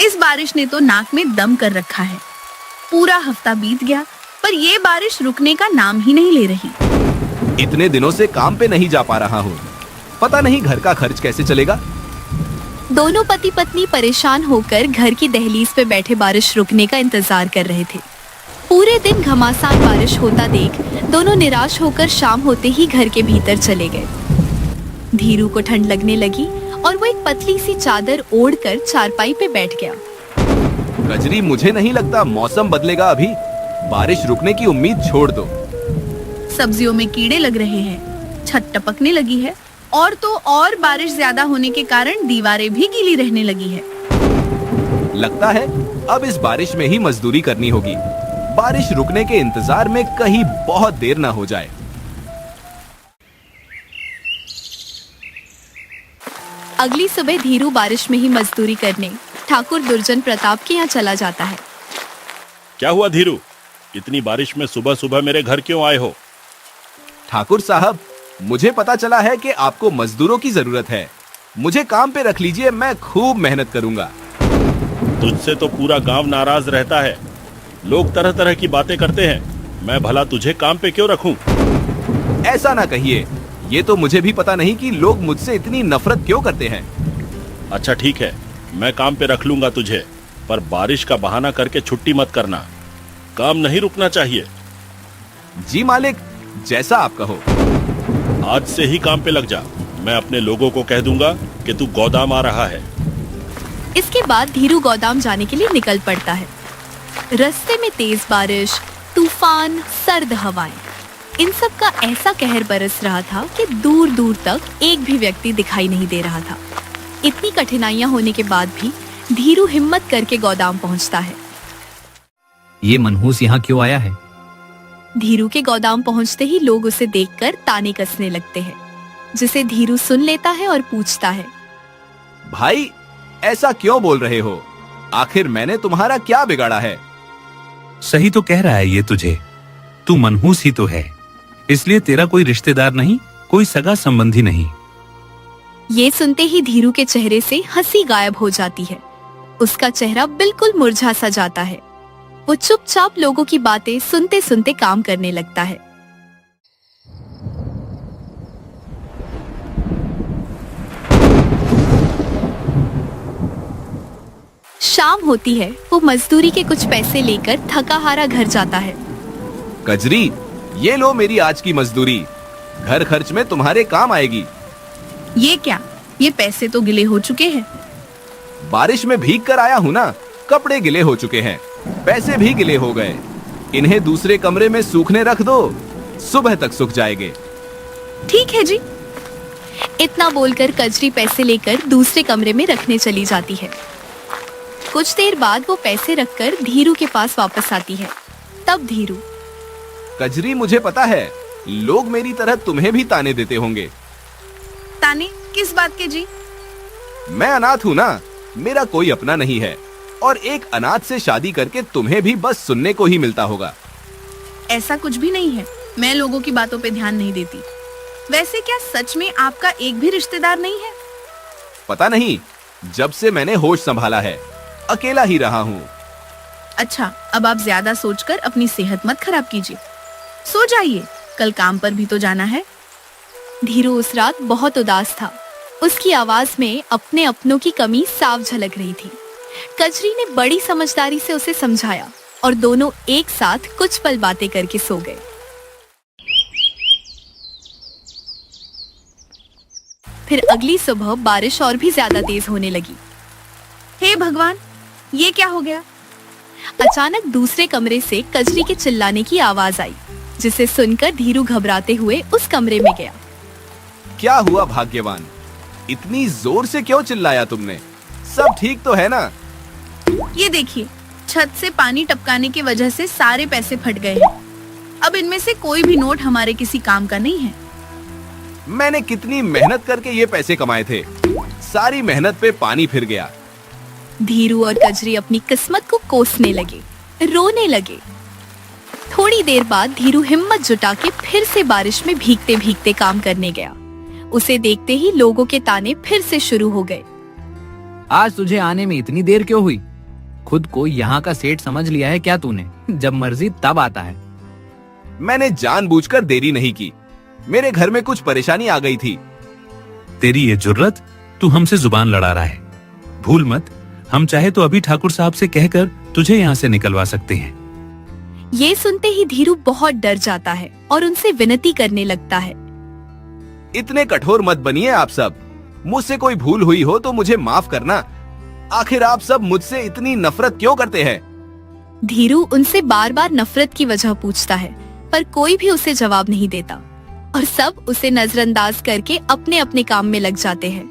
इस बारिश ने तो नाक में दम कर रखा है। पूरा हफ्ता बीत गया पर ये बारिश रुकने का नाम ही नहीं ले रही। इतने दिनों से काम पे नहीं जा पा रहा हूँ, पता नहीं घर का खर्च कैसे चलेगा। दोनों पति पत्नी परेशान होकर घर की दहलीज पे बैठे बारिश रुकने का इंतजार कर रहे थे। पूरे दिन घमासान बारिश होता देख दोनों निराश होकर शाम होते ही घर के भीतर चले गए। धीरू को ठंड लगने लगी और वो एक पतली सी चादर ओढ़कर चारपाई पे बैठ गया। कजरी, मुझे नहीं लगता मौसम बदलेगा अभी। बारिश रुकने की उम्मीद छोड़ दो। सब्जियों में कीड़े लग रहे हैं, छत टपकने लगी है और तो और बारिश ज्यादा होने के कारण दीवारें भी गीली रहने लगी है। लगता है अब इस बारिश में ही मजदूरी करनी होगी। बारिश रुकने के इंतजार में कहीं बहुत देर ना हो जाए। अगली सुबह धीरू बारिश में ही मजदूरी करने ठाकुर दुर्जन प्रताप के यहाँ चला जाता है। क्या हुआ धीरू, इतनी बारिश में सुबह सुबह मेरे घर क्यों आए हो? ठाकुर साहब, मुझे पता चला है कि आपको मजदूरों की जरूरत है। मुझे काम पे रख लीजिए, मैं खूब मेहनत करूंगा। तुझसे तो पूरा गांव नाराज रहता है। लोग तरह तरह की बातें करते हैं, मैं भला तुझे काम पे क्यों रखूं? ऐसा ना कहिए, ये तो मुझे भी पता नहीं कि लोग मुझसे इतनी नफरत क्यों करते हैं। अच्छा ठीक है, मैं काम पे रख लूंगा तुझे, पर बारिश का बहाना करके छुट्टी मत करना। काम नहीं रुकना चाहिए। जी मालिक, जैसा आप कहो। आज से ही काम पे लग जा। मैं अपने लोगों को कह दूंगा कि तू गोदाम आ रहा है। इसके बाद धीरू गोदाम जाने के लिए निकल पड़ता है। रास्ते में तेज बारिश, तूफान, सर्द हवाएं, इन सब का ऐसा कहर बरस रहा था कि दूर दूर तक एक भी व्यक्ति दिखाई नहीं दे रहा था। इतनी कठिनाइयां होने के बाद भी धीरू हिम्मत करके गोदाम पहुंचता है। ये मनहूस यहाँ क्यों आया है? धीरू के गोदाम पहुंचते ही लोग उसे देखकर ताने कसने लगते हैं, जिसे धीरू सुन लेता है और पूछता है, भाई ऐसा क्यों बोल रहे हो? आखिर मैंने तुम्हारा क्या बिगाड़ा है? सही तो कह रहा है ये तुझे। तू मनहूस ही तो है, इसलिए तेरा कोई रिश्तेदार नहीं, कोई सगा संबंधी नहीं। ये सुनते ही धीरू के चेहरे से हंसी गायब हो जाती है। उसका चेहरा बिल्कुल मुरझा सा जाता है। वो चुपचाप लोगों की बातें सुनते सुनते काम करने लगता है। शाम होती है। वो मजदूरी के कुछ पैसे लेकर थका हारा घर जाता है। कजरी, ये लो मेरी आज की मजदूरी, घर खर्च में तुम्हारे काम आएगी। ये क्या? ये पैसे तो गिले हो चुके हैं। बारिश में भीग कर आया हूँ ना, कपड़े गिले हो चुके हैं, पैसे भी गिले हो गए। इन्हें दूसरे कमरे में सूखने रख दो, सुबह तक सूख जाएंगे। ठीक है जी। इतना बोलकर कजरी पैसे लेकर दूसरे कमरे में रखने चली जाती है। कुछ देर बाद वो पैसे रखकर धीरू के पास वापस आती है। तब धीरू, कजरी, मुझे पता है लोग मेरी तरह तुम्हें भी ताने देते होंगे। ताने किस बात के जी? मैं अनाथ हूँ ना, मेरा कोई अपना नहीं है, और एक अनाथ से शादी करके तुम्हें भी बस सुनने को ही मिलता होगा। ऐसा कुछ भी नहीं है, मैं लोगों की बातों पे ध्यान नहीं देती। वैसे क्या सच में आपका एक भी रिश्तेदार नहीं है? पता नहीं, जब से मैंने होश संभाला है अकेला ही रहा हूँ। अच्छा, अब आप ज्यादा सोचकर अपनी सेहत मत खराब कीजिए, सो जाइए, कल काम पर भी तो जाना है। धीरू उस रात बहुत उदास था। उसकी आवाज में अपने अपनों की कमी साफ झलक रही थी। कजरी ने बड़ी समझदारी से उसे समझाया और दोनों एक साथ कुछ पल बातें करके सो गए। फिर अगली सुबह बारिश और भी ज्यादा तेज होने लगी। हे भगवान, ये क्या हो गया? अचानक दूसरे कमरे से कजरी के चिल्लाने की आवाज आई, जिसे सुनकर धीरू घबराते हुए उस कमरे में गया। क्या हुआ भाग्यवान, इतनी जोर से क्यों चिल्लाया तुमने? सब ठीक तो है ना? ये देखिए, छत से पानी टपकाने की वजह से सारे पैसे फट गए हैं। अब इनमें से कोई भी नोट हमारे किसी काम का नहीं है। मैंने कितनी मेहनत करके ये पैसे कमाए थे, सारी मेहनत पे पानी फिर गया। धीरू और कजरी अपनी किस्मत को कोसने लगे, रोने लगे। थोड़ी देर बाद धीरू हिम्मत जुटा के फिर से बारिश में भीगते भीगते काम करने गया। उसे देखते ही लोगों के ताने फिर से शुरू हो गए। आज तुझे आने में इतनी देर क्यों हुई? खुद को यहाँ का सेठ समझ लिया है क्या तूने? जब मर्जी तब आता है। मैंने जानबूझकर देरी नहीं की, मेरे घर में कुछ परेशानी आ गई थी। तेरी ये जुर्रत, तू हमसे जुबान लड़ा रहा है। भूल मत, हम चाहे तो अभी ठाकुर साहब से कहकर तुझे यहाँ से निकलवा सकते हैं। ये सुनते ही धीरू बहुत डर जाता है और उनसे विनती करने लगता है। इतने कठोर मत बनिए आप सब। मुझसे कोई भूल हुई हो तो मुझे माफ करना। आखिर आप सब मुझसे इतनी नफरत क्यों करते हैं? धीरू उनसे बार बार नफरत की वजह पूछता है, पर कोई भी उसे जवाब नहीं देता और सब उसे नजरअंदाज करके अपने अपने काम में लग जाते हैं।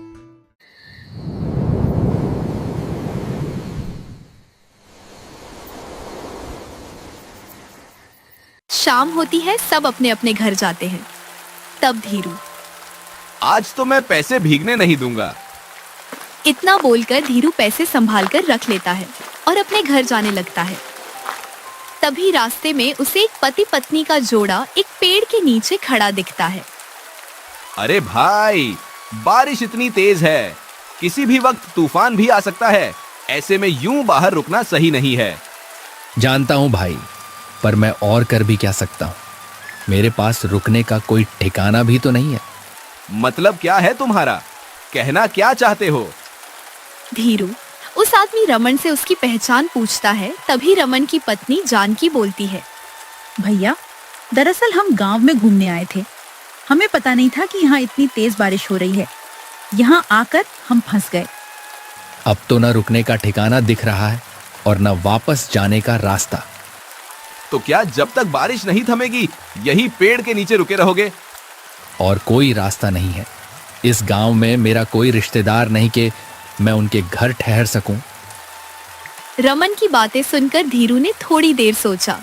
शाम होती है, सब अपने अपने घर जाते हैं। तब धीरू, आज तो मैं पैसे भीगने नहीं दूंगा। इतना बोलकर धीरू पैसे संभाल कर रख लेता है और अपने घर जाने लगता है। तभी रास्ते में उसे एक पति पत्नी का जोड़ा एक पेड़ के नीचे खड़ा दिखता है। अरे भाई, बारिश इतनी तेज है, किसी भी वक्त तूफान भी आ सकता है। ऐसे में यूं बाहर रुकना सही नहीं है। जानता हूं भाई, पर मैं और कर भी क्या सकता हूं? मेरे पास रुकने का कोई ठिकाना भी तो नहीं है। मतलब क्या है तुम्हारा? कहना क्या चाहते हो? धीरू उस आदमी रमन से उसकी पहचान पूछता है। तभी रमन की पत्नी जानकी बोलती है, भैया, दरअसल हम गांव में घूमने आए थे। हमें पता नहीं था कि यहाँ इतनी तेज बारिश हो रही है। यहाँ आकर हम फंस गए। अब तो न रुकने का ठिकाना दिख रहा है और न वापस जाने का रास्ता। तो क्या जब तक बारिश नहीं थमेगी यही पेड़ के नीचे रुके रहोगे? और कोई रास्ता नहीं है। इस गांव में मेरा कोई रिश्तेदार नहीं कि मैं उनके घर ठहर सकूं। रमन की बातें सुनकर धीरू ने थोड़ी देर सोचा।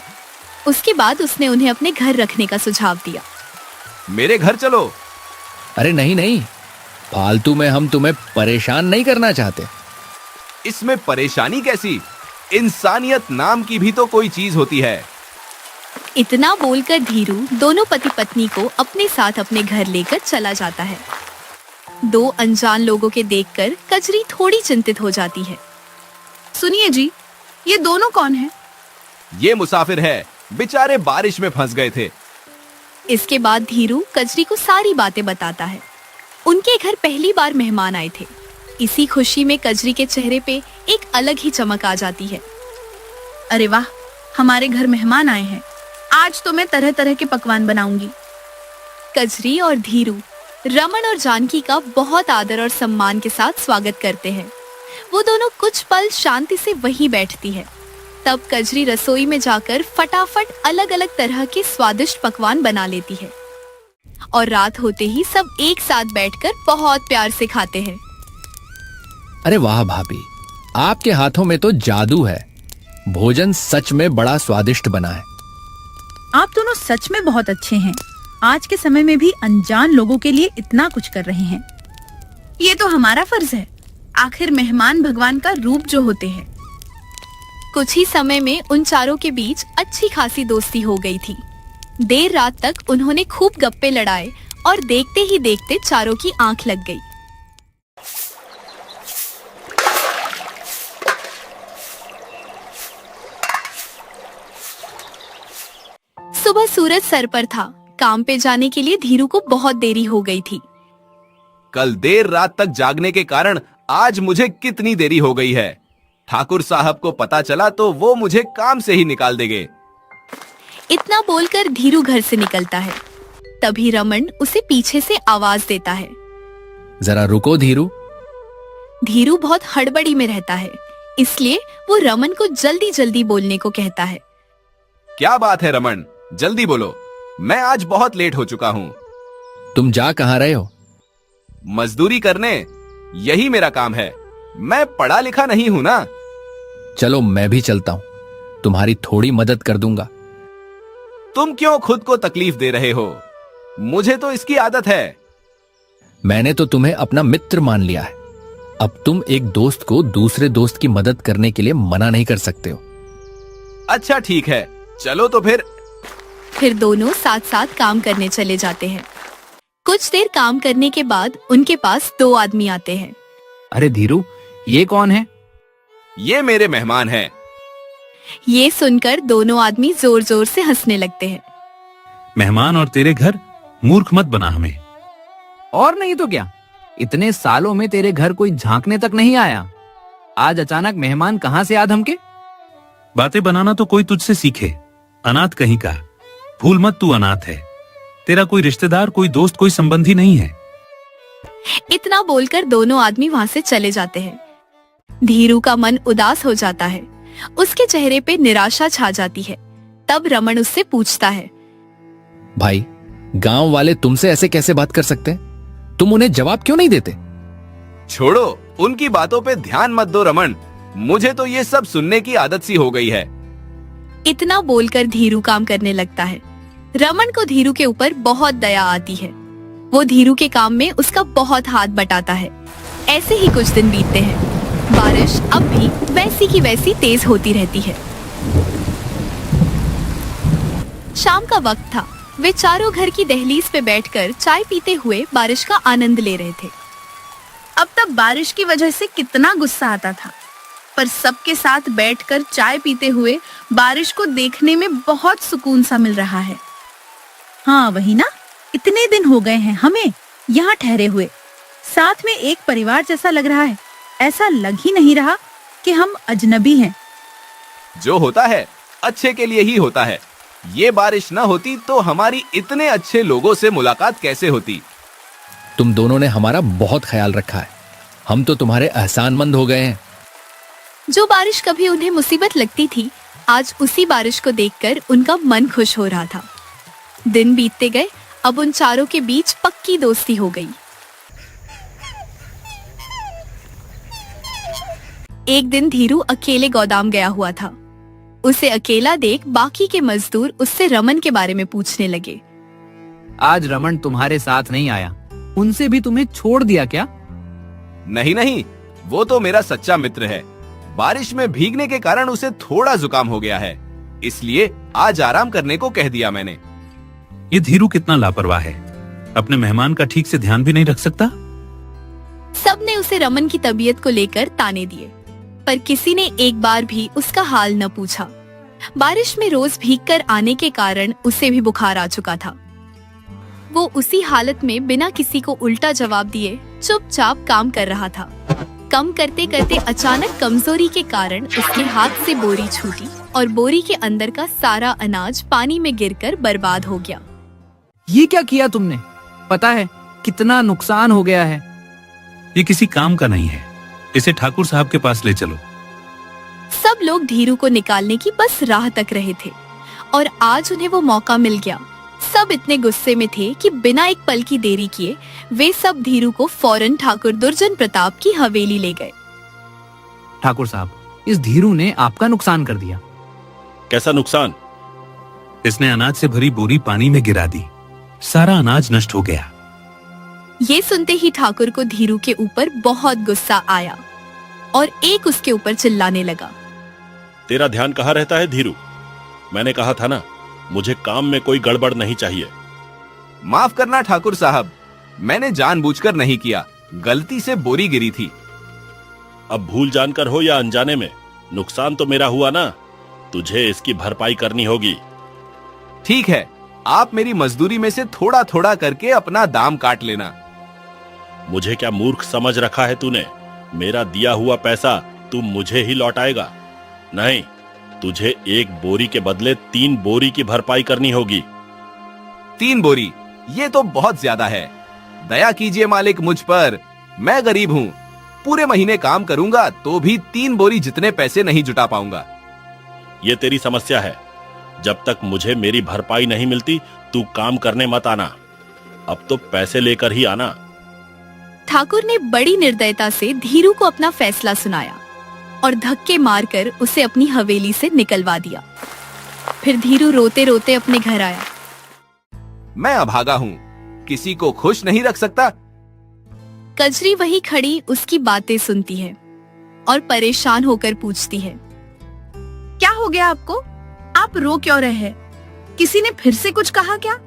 उसके बाद उसने उन्हें अपने घर रखने का सुझाव दिया। मेरे घर चलो। अरे नहीं नहीं, फालतू में हम तुम्हें परेशान नहीं करना चाहते। इसमें परेशानी कैसी? इंसानियत नाम की भी तो कोई चीज होती है। इतना बोलकर धीरू दोनों पति पत्नी को अपने साथ अपने घर लेकर चला जाता है। दो अनजान लोगों के देखकर कजरी थोड़ी चिंतित हो जाती है। सुनिए जी, ये दोनों कौन हैं? ये मुसाफिर है, बेचारे बारिश में फंस गए थे। इसके बाद धीरू कजरी को सारी बातें बताता है। उनके घर पहली बार मेहमान आए थे। इसी खुशी में कजरी के चेहरे पे एक अलग ही चमक आ जाती है। अरे वाह, हमारे घर मेहमान आए हैं। आज तो मैं तरह तरह के पकवान बनाऊंगी। कजरी और धीरू रमन और जानकी का बहुत आदर और सम्मान के साथ स्वागत करते हैं। वो दोनों कुछ पल शांति से वहीं बैठती है। तब कजरी रसोई में जाकर फटाफट अलग अलग तरह के स्वादिष्ट पकवान बना लेती है और रात होते ही सब एक साथ बैठकर बहुत प्यार से खाते हैं। अरे वाह भाभी, आपके हाथों में तो जादू है। भोजन सच में बड़ा स्वादिष्ट बना है। आप दोनों सच में बहुत अच्छे हैं। आज के समय में भी अनजान लोगों के लिए इतना कुछ कर रहे हैं। ये तो हमारा फर्ज है। आखिर मेहमान भगवान का रूप जो होते हैं। कुछ ही समय में उन चारों के बीच अच्छी खासी दोस्ती हो गई थी। देर रात तक उन्होंने खूब गप्पे लड़ाए और देखते ही देखते चारों की आंख लग गई। सुबह सूरज सर पर था। काम पे जाने के लिए धीरू को बहुत देरी हो गई थी। कल देर रात तक जागने के कारण आज मुझे कितनी देरी हो गई है। ठाकुर साहब को पता चला तो वो मुझे काम से ही निकाल देंगे। इतना बोलकर धीरू घर से निकलता है। तभी रमन उसे पीछे से आवाज देता है, जरा रुको धीरू। धीरू बहुत हड़बड़ी में रहता है, इसलिए वो रमन को जल्दी जल्दी बोलने को कहता है। क्या बात है रमन, जल्दी बोलो, मैं आज बहुत लेट हो चुका हूँ। तुम जा कहाँ रहे हो? मजदूरी करने, यही मेरा काम है। मैं पढ़ा लिखा नहीं हूँ ना। चलो मैं भी चलता हूँ, तुम्हारी थोड़ी मदद कर दूंगा। तुम क्यों खुद को तकलीफ दे रहे हो? मुझे तो इसकी आदत है। मैंने तो तुम्हें अपना मित्र मान लिया है। अब तुम एक दोस्त को दूसरे दोस्त की मदद करने के लिए मना नहीं कर सकते हो। अच्छा ठीक है, चलो तो फिर दोनों साथ साथ काम करने चले जाते हैं। कुछ देर काम करने के बाद उनके पास दो आदमी आते हैं। अरे धीरू, ये कौन है? ये मेरे मेहमान हैं। ये सुनकर दोनों आदमी जोर जोर से हंसने लगते हैं। मेहमान और तेरे घर, मूर्ख मत बना हमें। और नहीं तो क्या, इतने सालों में तेरे घर कोई झांकने तक नहीं आया, आज अचानक मेहमान कहाँ से आ धमके। बातें बनाना तो कोई तुझसे सीखे, अनाथ कहीं का। भूल मत तू अनाथ है, तेरा कोई रिश्तेदार, कोई दोस्त, कोई संबंधी नहीं है। इतना बोलकर दोनों आदमी वहां से चले जाते हैं। धीरू का मन उदास हो जाता है, उसके चेहरे पे निराशा छा जाती है। तब रमन उससे पूछता है, भाई, गांव वाले तुमसे ऐसे कैसे बात कर सकते हैं? तुम उन्हें जवाब क्यों नहीं देते? छोड़ो, उनकी बातों पे ध्यान मत दो रमन, मुझे तो ये सब सुनने की आदत सी हो गई है। इतना बोलकर धीरू काम करने लगता है। रमन को धीरू के ऊपर बहुत दया आती है। वो धीरू के काम में उसका बहुत हाथ बटाता है। ऐसे ही कुछ दिन बीतते हैं। बारिश अब भी वैसी की वैसी तेज होती रहती है। शाम का वक्त था। वे चारों घर की दहलीज पे बैठकर चाय पीते हुए बारिश का आनंद ले रहे थे। अब तक बारिश की वजह से कितना गुस्सा आता था, पर सबके साथ बैठकर चाय पीते हुए बारिश को देखने में बहुत सुकून सा मिल रहा है। हाँ वही ना, इतने दिन हो गए हैं हमें यहाँ ठहरे हुए, साथ में एक परिवार जैसा लग रहा है। ऐसा लग ही नहीं रहा कि हम अजनबी हैं। जो होता है अच्छे के लिए ही होता है। ये बारिश न होती तो हमारी इतने अच्छे लोगों से मुलाकात कैसे होती। तुम दोनों ने हमारा बहुत ख्याल रखा है, हम तो तुम्हारे एहसानमंद हो गए हैं। जो बारिश कभी उन्हें मुसीबत लगती थी, आज उसी बारिश को देखकर उनका मन खुश हो रहा था। दिन बीतते गए, अब उन चारों के बीच पक्की दोस्ती हो गई। एक दिन धीरू अकेले गोदाम गया हुआ था। उसे अकेला देख बाकी के मजदूर उससे रमन के बारे में पूछने लगे। आज रमन तुम्हारे साथ नहीं आया, उनसे भी तुम्हें छोड़ दिया क्या? नहीं नहीं, वो तो मेरा सच्चा मित्र है। बारिश में भीगने के कारण उसे थोड़ा जुकाम हो गया है, इसलिए आज आराम करने को कह दिया मैंने। ये धीरू कितना लापरवाह है, अपने मेहमान का ठीक से ध्यान भी नहीं रख सकता। सबने उसे रमन की तबीयत को लेकर ताने दिए, पर किसी ने एक बार भी उसका हाल न पूछा। बारिश में रोज भीगकर आने के कारण उसे भी बुखार आ चुका था। वो उसी हालत में बिना किसी को उल्टा जवाब दिए चुपचाप काम कर रहा था। कम करते करते अचानक कमजोरी के कारण उसके हाथ से बोरी छूटी और बोरी के अंदर का सारा अनाज पानी में गिरकर बर्बाद हो गया। ये क्या किया तुमने? पता है कितना नुकसान हो गया है। ये किसी काम का नहीं है, इसे ठाकुर साहब के पास ले चलो। सब लोग धीरू को निकालने की बस राह तक रहे थे और आज उन्हें वो मौका मिल गया। सब इतने गुस्से में थे कि बिना एक पल की देरी किए वे सब धीरू को फौरन ठाकुर दुर्जन प्रताप की हवेली ले गए। ठाकुर साहब, इस धीरू ने आपका नुकसान कर दिया। कैसा नुकसान? इसने अनाज से भरी बोरी पानी में गिरा दी, सारा अनाज नष्ट हो गया। ये सुनते ही ठाकुर को धीरू के ऊपर बहुत गुस्सा आया और एक उसके ऊपर चिल्लाने लगा। तेरा ध्यान कहाँ रहता है धीरू? मैंने कहा था ना, मुझे काम में कोई गड़बड़ नहीं चाहिए। माफ करना ठाकुर साहब, मैंने जानबूझकर नहीं किया, गलती से बोरी गिरी थी। अब भूल जानकर हो या अनजाने में, नुकसान तो मेरा हुआ ना, तुझे इसकी भरपाई करनी होगी। ठीक है, आप मेरी मजदूरी में से थोड़ा थोड़ा करके अपना दाम काट लेना। मुझे क्या मूर्ख समझ रखा है तूने? मेरा दिया हुआ पैसा तू मुझे ही लौटाएगा? नहीं, तुझे एक बोरी के बदले 3 बोरी की भरपाई करनी होगी। 3 बोरी? ये तो बहुत ज्यादा है। दया कीजिए मालिक मुझ पर, मैं गरीब हूँ। पूरे महीने काम करूंगा तो भी 3 बोरी जितने पैसे नहीं जुटा पाऊंगा। ये तेरी समस्या है। जब तक मुझे मेरी भरपाई नहीं मिलती तू काम करने मत आना। अब तो पैसे लेकर ही आना। ठाकुर ने बड़ी निर्दयता से धीरू को अपना फैसला सुनाया और धक्के मारकर उसे अपनी हवेली से निकलवा दिया। फिर धीरू रोते रोते अपने घर आया। मैं अभागा हूँ, किसी को खुश नहीं रख सकता। कजरी वही खड़ी उसकी बातें सुनती है और परेशान होकर पूछती है, क्या हो गया आपको? आप रो क्यों रहे हैं? किसी ने फिर से कुछ कहा क्या?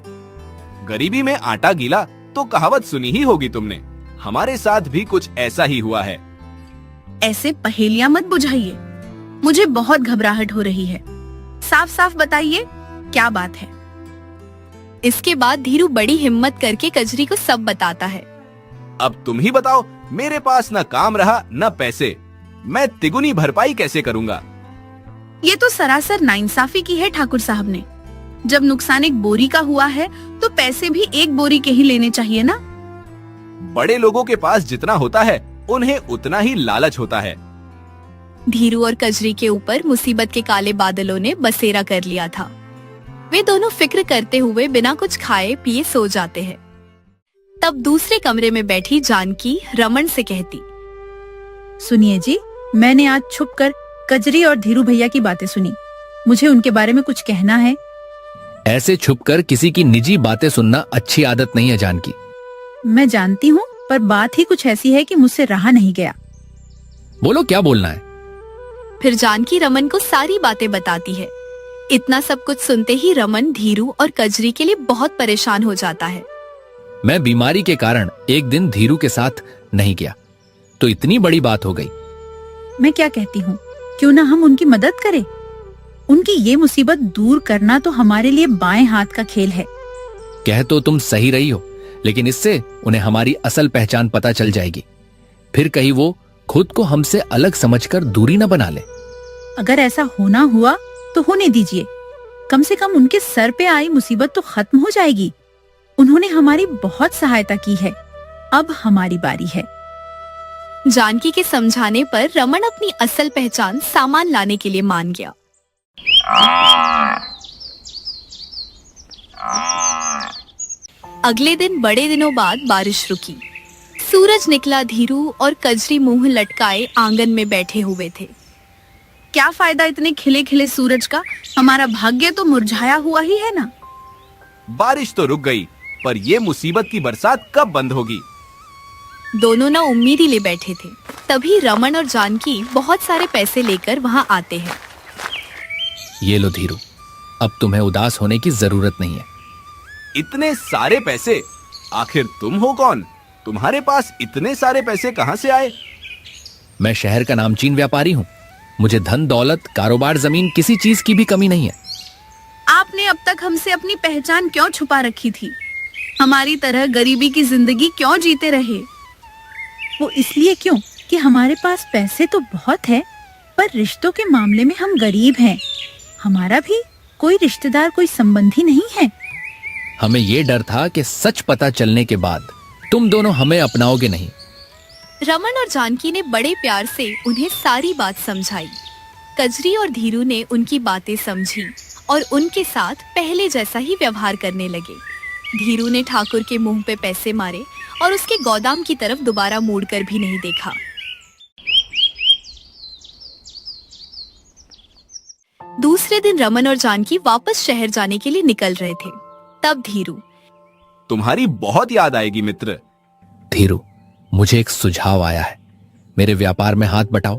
गरीबी में आटा गीला तो कहावत सुनी ही होगी तुमने। हमारे साथ भी कुछ ऐसा ही हुआ है। ऐसे पहेलियां मत बुझाइए। मुझे बहुत घबराहट हो रही है। साफ साफ बताइए क्या बात है। इसके बाद धीरू बड़ी हिम्मत करके कजरी को सब बताता है। अब तुम ही बताओ, मेरे पास न काम रहा न पैसे, मैं तिगुनी भरपाई कैसे करूंगा? ये तो सरासर नाइंसाफी की है ठाकुर साहब ने। जब नुकसान एक बोरी का हुआ है तो पैसे भी एक बोरी के ही लेने चाहिए ना। बड़े लोगों के पास जितना होता है उन्हें उतना ही लालच होता है। धीरू और कजरी के ऊपर मुसीबत के काले बादलों ने बसेरा कर लिया था। वे दोनों फिक्र करते हुए बिना कुछ खाए पिए सो जाते हैं। तब दूसरे कमरे में बैठी जानकी रमन से कहती, सुनिए जी, मैंने आज छुपकर कजरी और धीरू भैया की बातें सुनी। मुझे उनके बारे में कुछ कहना है। ऐसे छुपकर किसी की निजी बातें सुनना अच्छी आदत नहीं है जानकी। मैं जानती हूँ, पर बात ही कुछ ऐसी है कि मुझसे रहा नहीं गया। बोलो, क्या बोलना है? फिर जानकी रमन को सारी बातें बताती है। इतना सब कुछ सुनते ही रमन धीरू और कजरी के लिए बहुत परेशान हो जाता है। मैं बीमारी के कारण एक दिन धीरू के साथ नहीं गया तो इतनी बड़ी बात हो गई। मैं क्या कहती हूँ, क्यों ना हम उनकी मदद करें। उनकी ये मुसीबत दूर करना तो हमारे लिए बाएं हाथ का खेल है। कह तो तुम सही रही हो, लेकिन इससे उन्हें हमारी असल पहचान पता चल जाएगी। फिर कहीं वो खुद को हमसे अलग समझकर दूरी न बना ले। अगर ऐसा होना हुआ तो होने दीजिए। कम से कम उनके सर पे आई मुसीबत तो खत्म हो जाएगी। उन्होंने हमारी बहुत सहायता की है, अब हमारी बारी है। जानकी के समझाने पर रमन अपनी असल पहचान सामान लाने के लिए मान गया। अगले दिन बड़े दिनों बाद बारिश रुकी। सूरज निकला। धीरू और कजरी मुंह लटकाए आंगन में बैठे हुए थे। क्या फायदा इतने खिले खिले सूरज का, हमारा भाग्य तो मुरझाया हुआ ही है ना। बारिश तो रुक गई, पर ये मुसीबत की बरसात कब बंद होगी? दोनों ना उम्मीद ही ले बैठे थे। तभी रमन और जानकी बहुत सारे पैसे लेकर वहां आते हैं। ये लो धीरू, अब तुम्हें उदास होने की जरूरत नहीं है। इतने सारे पैसे? आखिर तुम हो कौन? तुम्हारे पास इतने सारे पैसे कहां से आए? मैं शहर का नामचीन व्यापारी हूँ। मुझे धन दौलत कारोबार जमीन किसी चीज की भी कमी नहीं है। आपने अब तक हमसे अपनी पहचान क्यों छुपा रखी थी? हमारी तरह गरीबी की जिंदगी क्यों जीते रहे? वो इसलिए क्यों कि हमारे पास पैसे तो बहुत है, पर रिश्तों के मामले में हम गरीब हैं। हमारा भी कोई रिश्तेदार, कोई संबंधी नहीं है। हमें ये डर था कि सच पता चलने के बाद तुम दोनों हमें अपनाओगे नहीं। रमन और जानकी ने बड़े प्यार से उन्हें सारी बात समझाई। कजरी और धीरू ने उनकी बातें समझी और उनके साथ पहले जैसा ही व्यवहार करने लगे। धीरू ने ठाकुर के मुंह पे पैसे मारे और उसके गोदाम की तरफ दोबारा मुड़कर भी नहीं देखा। दूसरे दिन रमन और जानकी वापस शहर जाने के लिए निकल रहे थे। तब धीरू, तुम्हारी बहुत याद आएगी मित्र। धीरू, मुझे एक सुझाव आया है। मेरे व्यापार में हाथ बटाओ।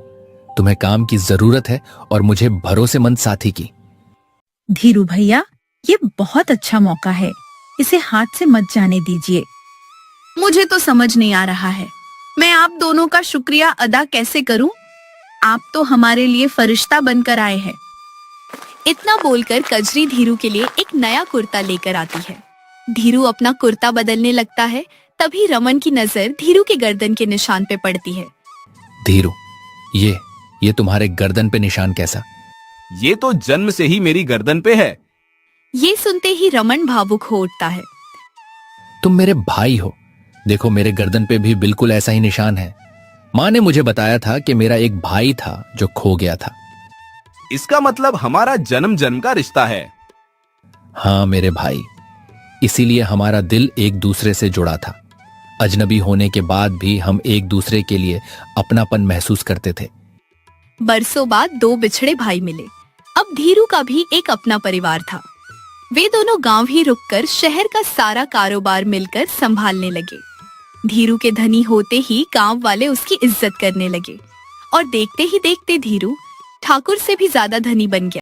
तुम्हें काम की जरूरत है और मुझे भरोसेमंद साथी की। धीरू भैया, ये बहुत अच्छा मौका है, इसे हाथ से मत जाने दीजिए। मुझे तो समझ नहीं आ रहा है, मैं आप दोनों का शुक्रिया अदा कैसे करूं? आप तो हमारे लिए फरिश्ता बनकर आए हैं। इतना बोलकर कजरी धीरू के लिए एक नया कुर्ता लेकर आती है। धीरू अपना कुर्ता बदलने लगता है। तभी रमन की नजर धीरू के गर्दन के निशान पे पड़ती है। धीरू, ये तुम्हारे गर्दन पे निशान कैसा? ये तो जन्म से ही मेरी गर्दन पे है। ये सुनते ही रमन भावुक हो उठता है। तुम मेरे भाई हो। देखो, मेरे गर्दन पे भी बिल्कुल ऐसा ही निशान है। माँ ने मुझे बताया था कि मेरा एक भाई था जो खो गया था। इसका मतलब हमारा जन्म जन्म का रिश्ता है। हाँ मेरे भाई, इसीलिए हमारा दिल एक दूसरे से जुड़ा था। अजनबी होने के बाद भी हम एक दूसरे के लिए अपनापन महसूस करते थे। बरसों बाद दो बिछड़े भाई मिले। अब धीरू का भी एक अपना परिवार था। वे दोनों गांव ही रुककर शहर का सारा कारोबार मिलकर संभालने लगे। धीरू के धनी होते ही गांव वाले उसकी इज्जत करने लगे और देखते ही देखते धीरू ठाकुर से भी ज्यादा धनी बन गया।